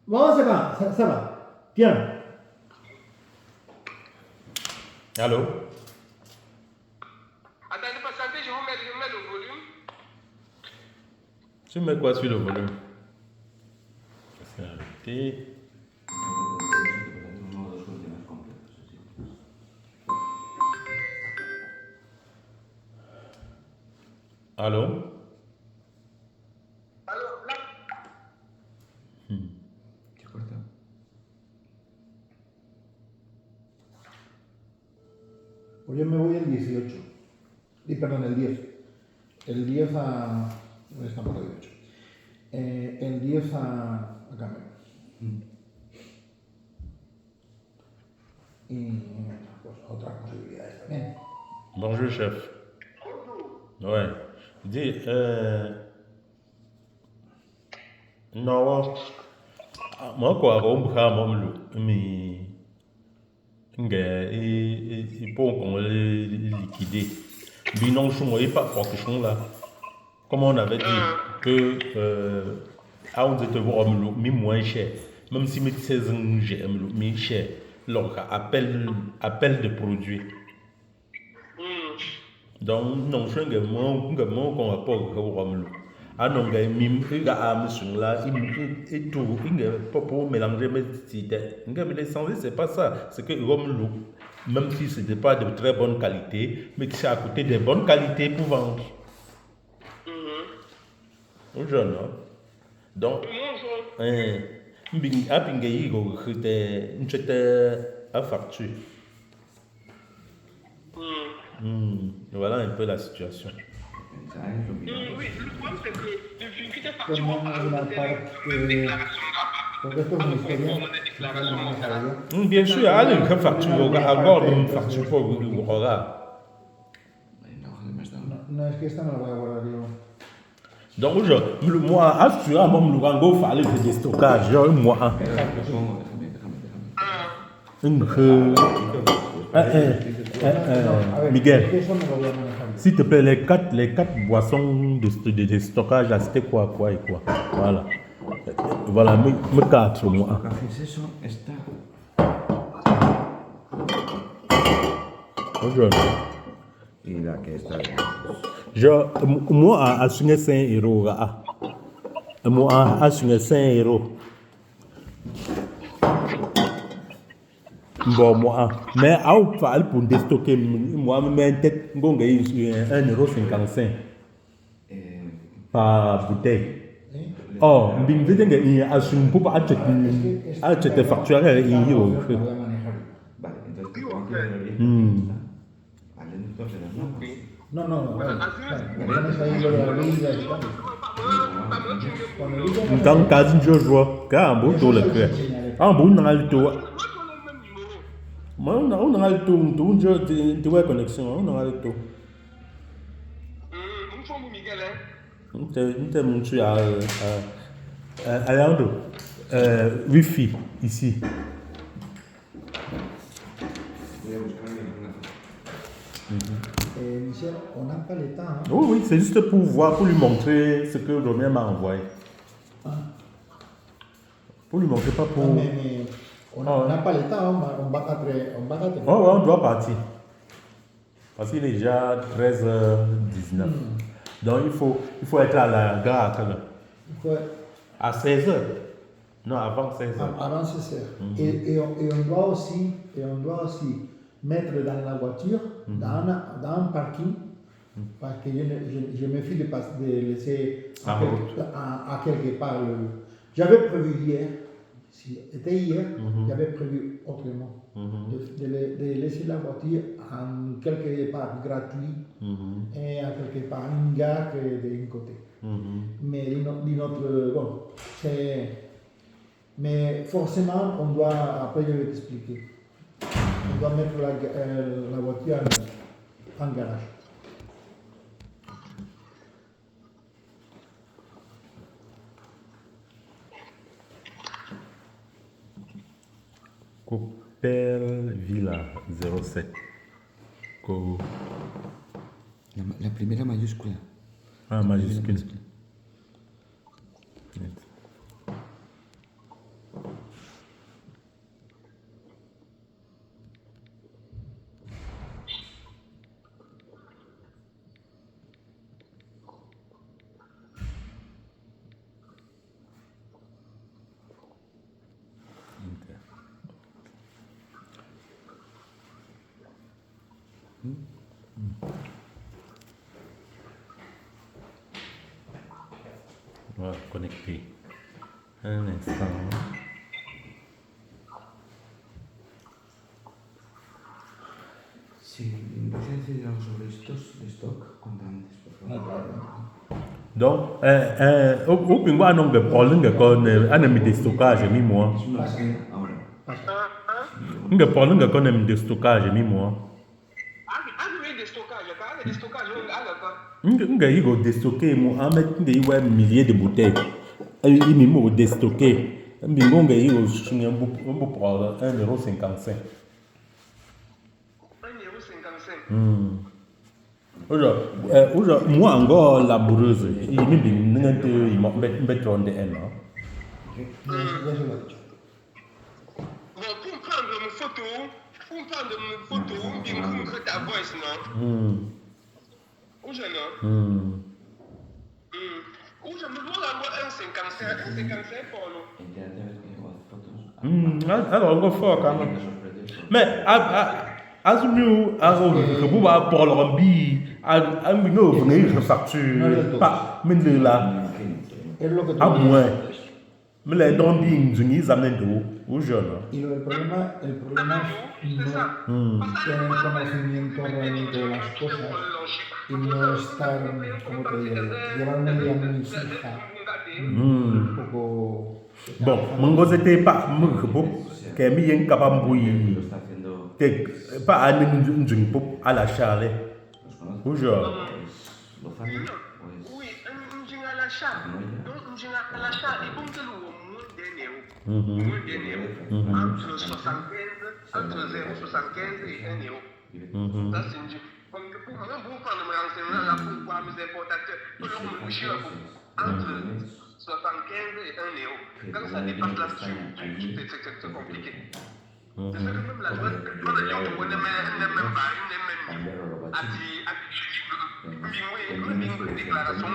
Bon, ça va. Tiens. Allô? Attendez, patientez, je vais mettre le volume. Tu mets quoi sur le volume? C'est arrêté. Uno o dos últimas completas, así. Allô? Alors, là, ¿Qué corta? Pues yo me voy el 18. Perdón, el 10. El 10 a. No estamos el 18. El 10 a Camerún. Y pues otras posibilidades también. Bonjour, chef. Ouais. Dis, non, moi, quoi, on peut il faut qu'on les liquider. Binon, je ne pas quelque là. Comme on avait dit, que on dit que moins cher. Même si mes 16 ans, j'ai mais cher. Donc, appel de produits. Donc, non, je ne qu'on va pas au ah non, il tout, il pas pour mélanger mes idées. C'est pas ça. C'est que même si ce n'est pas de très bonne qualité, mais que c'est à côté de bonne qualité pour vendre. Jeune, donc, facture. Voilà un peu la situation. Mensajes, lo miramos. oui, le problème c'est que depuis que tu es parti, Comme on on n'a pas une déclaration là-bas. Porque esto es una historia. On a des déclarations là-bas. Bien sûr, allez, une facture, encore une facture pour vous. La hoja que me has dado. No, es que esta me la voy a guardar yo. Donc, moi, assuré à mon Lurango, il fallait que des stockages, moi. Miguel, Eso me lo voy a manejar yo. s'il te plaît, les quatre boissons de stockage, là, c'était quoi et quoi. Voilà. Voilà, me quatre, moi. Haces eso, está. Bonjour. Y la que está. Moi, à 5 euros. Moi, à 5 euros. Bon, moi, mais pour déstocker, moi, je mets une tête, je gagne 1,55 € par bouteille. Oh, je me dis que je peux acheter facture. Me lo voy a manejar yo. Vale, entonces te pongo aquí la gloria. Vale, entonces las normas. No, no, no. Dans casin Joshua, car un beau taux le cœur. Un bon dans le taux. Moi, je n'ai même numéro. Mais on a le taux, tu vois connexion, on a le taux. Mon fond, Miguel, hein. On t'a montré à Leandro. Wi-Fi, ici. Voy a buscar mi ordenador. Michel, on n'a pas le temps. Hein. Oh oui, c'est juste pour voir, pour lui montrer ce que Romain m'a envoyé. Pour lui montrer, pas pour. Mais on n'a pas le temps, on va rentrer. Oh, ouais, on doit partir. Parce qu'il est déjà 13h19. Donc il faut être à la gare à quelle heure? À 16h. Non, avant 16h. Avant 16 heures. Et on doit aussi mettre dans la voiture, dans un parking, parce que je me fie de laisser à quelque part. J'avais prévu hier, c'était hier, j'avais prévu autrement, de laisser la voiture en quelque part gratuit et en quelque part une gare d'un côté. Mais d'une autre, bon, c'est. Mais forcément, on doit, après je vais t'expliquer, on doit mettre la voiture en garage. Copel Villa 07. La primera mayúscula. Ah, majuscule. On va connecter. Un instant. Sí, ¿me puedes decir algo sobre estos de stock contantes, por favor? Donc, au pingwa non de Paul con un de stockage mi moi. Es una salida ahora. Nga Paul nga con un de stockage mi moi. Avec des stockages, avec des stockages, Nga yigo de stocker mo amet de yiwa milliers de bouteilles. Il mi mo de stocker. Mbingo nga yigo shunga mbo pour 1,55 €. 1,55 €. Moi encore laboureuse, il mettre en DN. Bon, pour prendre une photo, bien que ta voix, non? Où je non? Où je me vois la 1,55 pour nous. Entérate a ver que llevo fotos. Alors, on va faire quand même. Mais, Azumi, Azuba, Paul Rambi, Amino, je facture, pas, mais là, Es lo que tú à dices. moins. Mais les dons d'Inzuni, Zamendo, ou jeune. Y el problema es no tener conocimiento realmente de las cosas y no estar, como te digo, llevarme a mi hija un poco. Bon, mon gosse était pas, qui est mis un capable Lo de está haciendo. pas à une pop à la charle. Los conozco. Ou jeune. Pues Lozano, pues. Oui, un jingle à l'achat. Donc, un jingle à l'achat, et bon que nous, moins dernier. Entre 75, entre 0,75 et 1 €. Ça, c'est une jingle. Comme que pour moi, pour prendre mes renseignements, là, pour voir mes importateurs, pour leur me coucher entre 75 et 1 €. Quand ça dépasse là-dessus, c'est compliqué. C'est ça que même la loi, on n'est même pas, déclaration,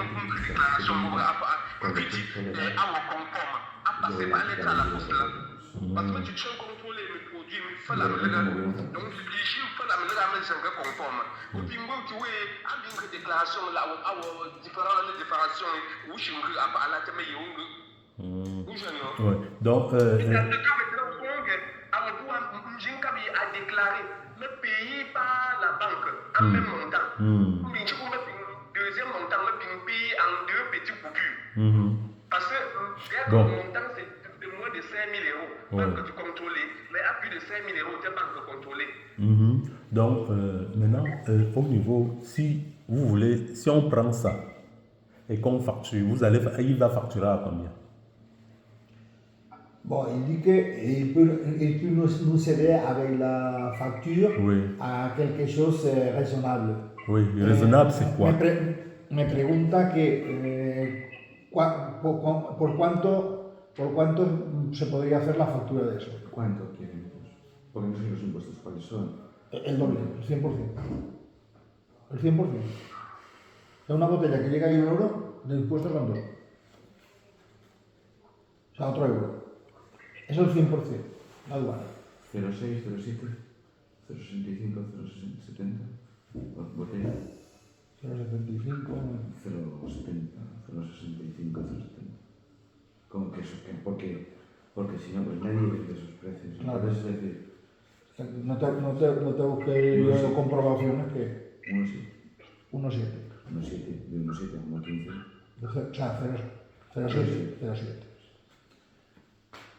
conforme, à passer par l'état à la poste là. Parce que tu tiens contrôler mes produits, mais il faut la mettre. Donc, il faut la mettre conforme. Au pingo, tu vois, à une déclaration là, à différentes déclarations, où je me à la tête, mais où je ne. Ouais. Donc, a déclaré le pays par la banque en même montant. Bon. le montant, c'est de moins de 5 000 euros. Banque de contrôler. Mais à plus de 5 000 euros, tu es banque contrôlée. Donc, maintenant, au niveau, si vous voulez, si on prend ça et qu'on facture, il va facturer à combien? Bon, il dit qu'il peut nous aider avec la facture à quelque chose de raisonnable. Oui, raisonnable, c'est quoi? Me pregunta que por cuánto se podría hacer la factura de eso. ¿Cuánto quieren? Porque no sé los impuestos cuáles son. El doble, el 100%. El 100%. Es una botella que llega a 1 euro, de impuestos son 2. O sea, otro euro. Eso es el 100%, la aduana. 0,6, 0,7, 0,65, 0,70. Botella. 0,75. 0,70, 0,65, 0,70. ¿Cómo que eso? Porque si no, pues nadie vende esos precios. Claro. Entonces, es decir, No te busqué yo comprobaciones que 1,7. 1,7. 1,7, de 1,7 a 1,15. O sea, 0,7.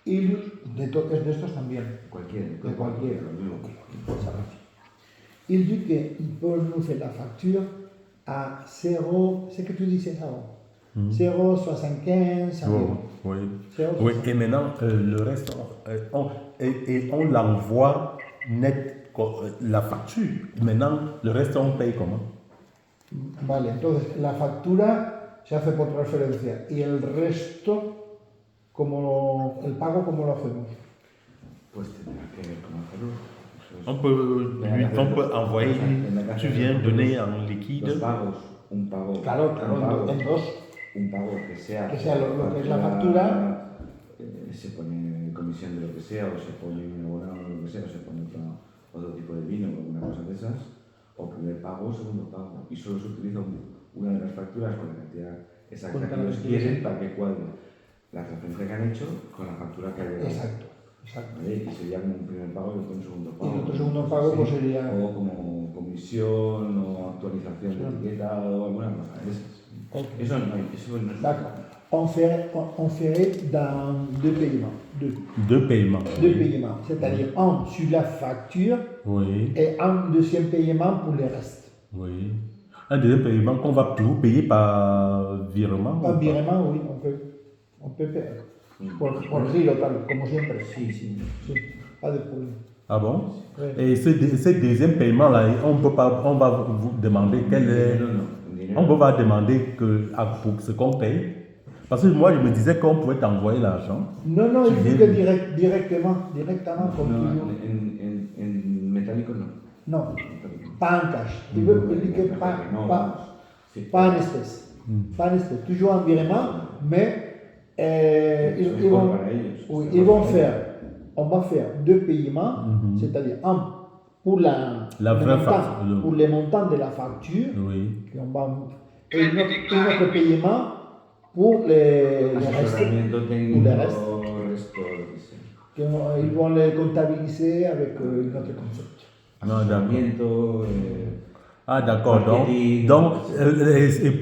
Y de estos también. Cualquiera. De cualquiera. Cualquiera. Il dit qu'il peut nous faire la facture à 0, c'est que tu disais avant, 0,75 environ. Oui. 0,75. Oui, et maintenant, le reste, on l'envoie net, la facture. Maintenant, le reste, on paye comment? Vale, entonces la factura se hace por transferencia y el resto, el pago, ¿cómo lo hacemos? Pues tendrá que ver cómo hacerlo. On peut envoyer, tu viens donner en liquide. Los pagos, un pago. Claro, en dos. Un pago que sea lo que es la factura. Se pone comisión de lo que sea, o se pone un abonado o lo que sea, o se pone otro tipo de vino o alguna cosa de esas. O primer pago o segundo pago. Y solo se utiliza una de las facturas con la cantidad exacta que ellos quieren para que cuadre la transferencia que han hecho con la factura que ha llegado. Exacto. ¿Vale? Y sería como un primer pago y otro un segundo pago. Y otro segundo pago pues sería... O como comisión o actualización de etiqueta o alguna cosa de esas. Okay. Eso no es. D'accord. On ferait dans deux paiements. Deux paiements. Deux paiements, c'est-à-dire un sur la facture et un deuxième paiement pour le reste. Oui. Un deuxième paiement qu'on va vous payer par virement? Par virement, oui, on peut payer. Por giro, tal, como siempre. Sí. Pas de problème. Ah bon? Oui. Et ce deuxième paiement-là, on va vous demander quel est... On peut pas demander pour ce qu'on paye. Parce que moi, je me disais qu'on pouvait t'envoyer l'argent. Non, il dit que directement comme toujours. En métallico, no. Non, pas en cash. Il dit que pas en espèces. Pas en espèces. Toujours en virement, mais on va faire deux paiements, c'est-à-dire un pour les montants de la facture, et un autre paiement pour les restes. Ils vont les comptabiliser avec notre concept. Non, d'accord. Ah d'accord, donc et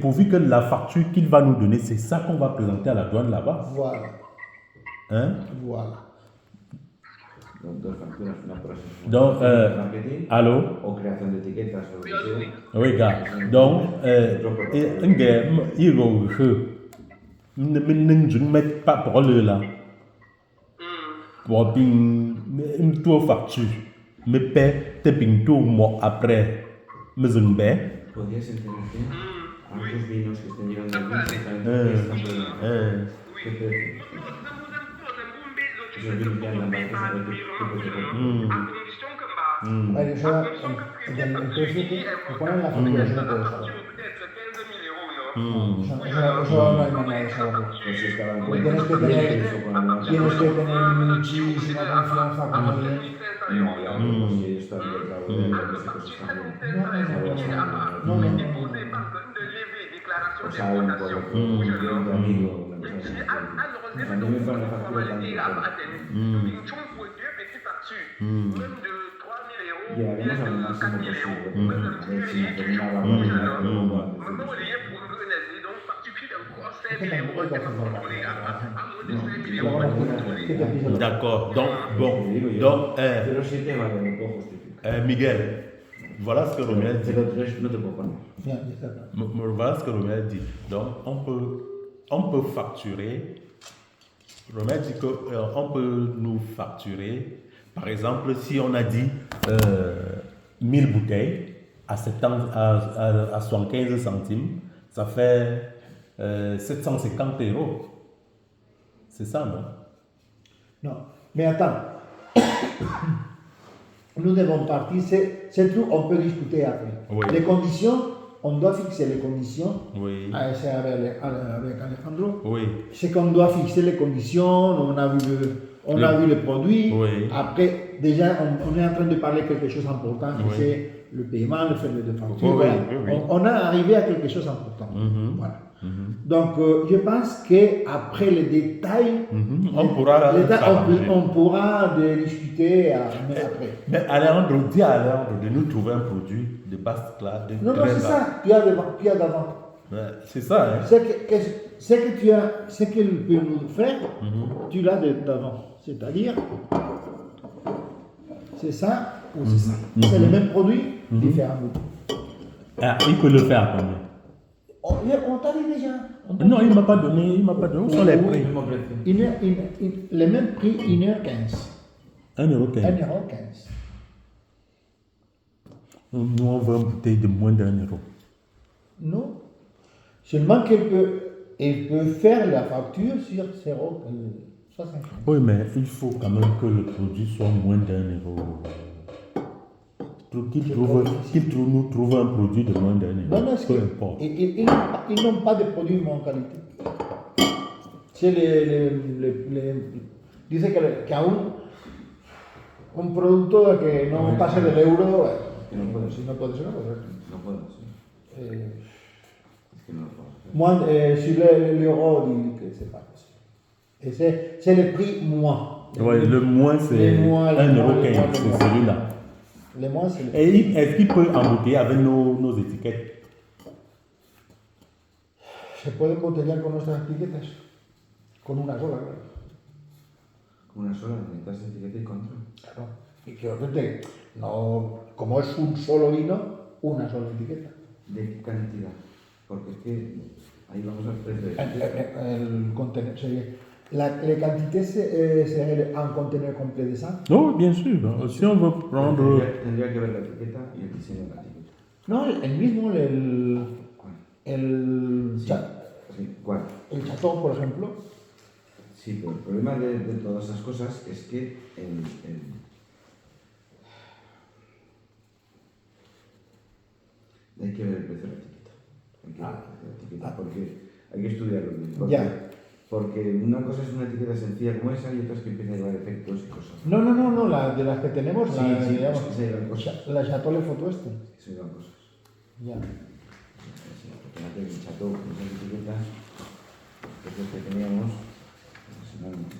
pourvu que la facture qu'il va nous donner, c'est ça qu'on va présenter à la douane là-bas. Voilà. Hein? Voilà. Donc, allô? O création d'étiquettes. Oui, gars. Donc, ne mettre pas pour le là. Pour une tour facture. Me paie tes pintou moi après. ¿Podrías enterarte a otros vinos que estén llegando al ¿Qué precio? Esos vinos ya en la marca se Vale, eso el precio que ponen la factura, eso no puede saber. Eso no hay manera de saberlo. Tienes que tener muchísima confianza con alguien. D'accord. Donc, bon. Donc, 0,7 vale, no puedo justificar. Miguel, voilà ce que Romuald dit. 0,3 no te puedo poner. Bien, ya está. Voilà ce que Romuald dit. Donc, on peut facturer. Romuald dit qu'on peut nous facturer. Par exemple, si on a dit 1000 bouteilles à 75 centimes, ça fait 750 €. C'est ça, non? Non, mais attends. Nous devons partir, c'est tout, on peut discuter après. Oui. Les conditions, on doit fixer les conditions. Oui. C'est avec Alejandro. Oui. C'est qu'on doit fixer les conditions, on a vu le produit. Oui. Après, déjà, on est en train de parler de quelque chose d'important, Oui. c'est le paiement, le fait de facture. Oui, voilà. oui, oui. On a arrivé à quelque chose d'important. Mhm. Voilà. Donc, je pense qu'après les détails, On pourra s'arranger. on pourra discuter après. Mais Alejandro, dis à Alejandro de nous trouver un produit de basse classe. De Non, très c'est bas. ça, tu as d'avant. Ouais, c'est ça, hein? Ce que tu as, ce qu'il peut nous faire, tu l'as d'avant. C'est-à-dire, c'est ça ou c'est ça. C'est le même produit, différent. Ah, il peut le faire combien? On t'a dit déjà. Non, il ne m'a pas donné. Où sont les prix? Le même prix, 1h15. 1,15 €. 1h15. Nous, on veut une bouteille de moins d'1 €. Non. Seulement elle peut faire la facture sur 0,65. Oui, mais il faut quand même que le produit soit moins d'1 €. Nous trouve un produit de moins d'1 €. Non, non, Peu importe. ils n'ont pas de produits de bonne qualité. C'est dice que aún un producto que no pase del euro, si no puede ser, no puede ser. No puedo, sí. Es que no lo puedo hacer. Moi, sur l'euro, dit que c'est pas possible. Et c'est le prix moins. Ouais, le moins, c'est 1,15 €, c'est celui-là. Le moins, c'est le prix. Et est-ce qu'il peut embouteiller avec nos étiquettes? Se puede embotellar con nuestras etiquetas, con una sola, claro. Una sola, necesitas etiqueta y control. Claro. Y que obviamente, no, como es un solo vino, una sola etiqueta. ¿De qué cantidad? Porque es que ahí vamos al precio. El conteneur, la quantité, c'est un conteneur complet de ça? Non, bien sûr. Si on veut prendre. Tendría que ver la etiqueta y el diseño de la etiqueta. No, el mismo, ¿Cuál? Sí, ¿cuál? el chatón, por ejemplo. Sí, pero el problema de todas esas cosas es que hay que ver el precio de la etiqueta. Hay que ver el precio de la etiqueta porque hay que estudiarlo bien. Porque una cosa es una etiqueta sencilla como esa y otra es que empieza a llevar efectos y cosas. No, de las que tenemos, Sí, digamos, es que se llevan cosas. la Chateau Le Photo este. Se llevan cosas. Ya. Fíjate que el chato con esas etiquetas, los precios que teníamos, impresionante.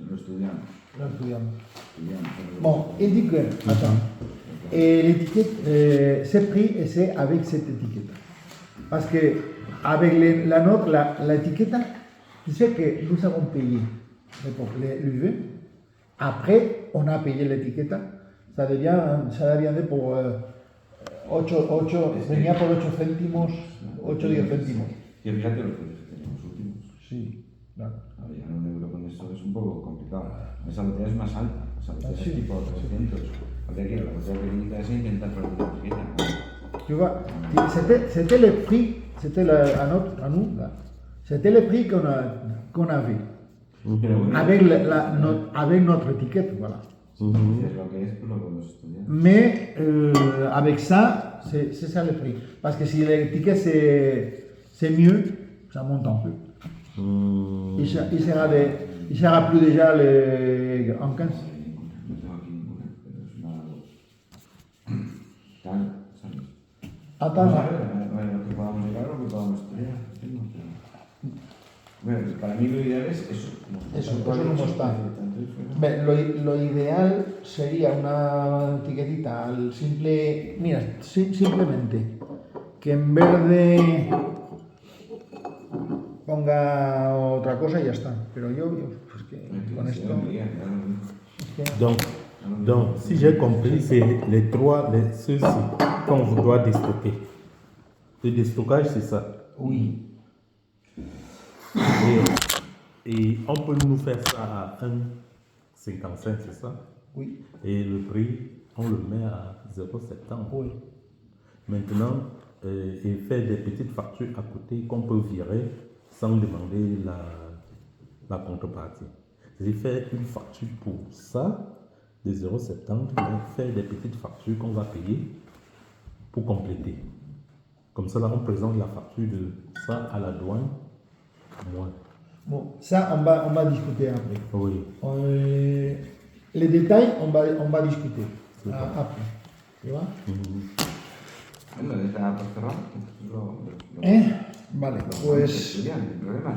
Lo estudiamos. Lo estudiamos. Estudiamos. Bon, il dit que, attends, et l'étiquette, c'est pris et c'est avec cette étiquette. Parce que avec la nôtre, l'étiquette, tu sais que nous avons payé l'UV. Après, on a payé l'étiquette. Ça devient pour 8, venía por 8 céntimos, 8 o 10 céntimos. Y fíjate los precios que teníamos últimos. Sí, claro. Ya un euro con esto es un poco complicado. Esa botella es más alta, esa botella es tipo 300. Habría que ir a la botella pequeñita esa e intentar poner una etiqueta. Tu vois, c'était le prix, c'était à nous, là. C'était le prix qu'on avait. Avec notre étiquette, voilà. Si dices lo que es, pues lo podemos estudiar. Mais avec ça, c'est ça le prix. Parce que si l'étiquette c'est mieux, ça monte un peu. Il sera plus déjà en 15. No tengo aquí ninguna, pero es una tal, ¿sabes? Attends, A ver, lo que podamos llegar, lo que podamos estudiar. Bueno, para mí lo ideal es eso. Eso no está. Beh, lo ideal sería una etiquetita al simple, mira, simplemente que en vez de ponga otra cosa y ya está. Pero yo pues que con esto, es que- Donc, si j'ai compris, c'est les trois, ceux-ci qu'on vous doit déstocker. Le déstockage, c'est ça. oui, Et on peut nous faire ça à 1,55, c'est ça? oui, Et le prix, on le met à 0,70. oui. Maintenant, il fait des petites factures à côté qu'on peut virer sans demander la contrepartie. Il fait une facture pour ça de 0,70, mais fait des petites factures qu'on va payer pour compléter. Comme ça, là, on présente la facture de ça à la douane. Moins. Bon, ça, on va discuter après. Oui. Les détails, on va discuter après. ¿Sí va? Bueno, está por cerrar. Vale, pues El problema.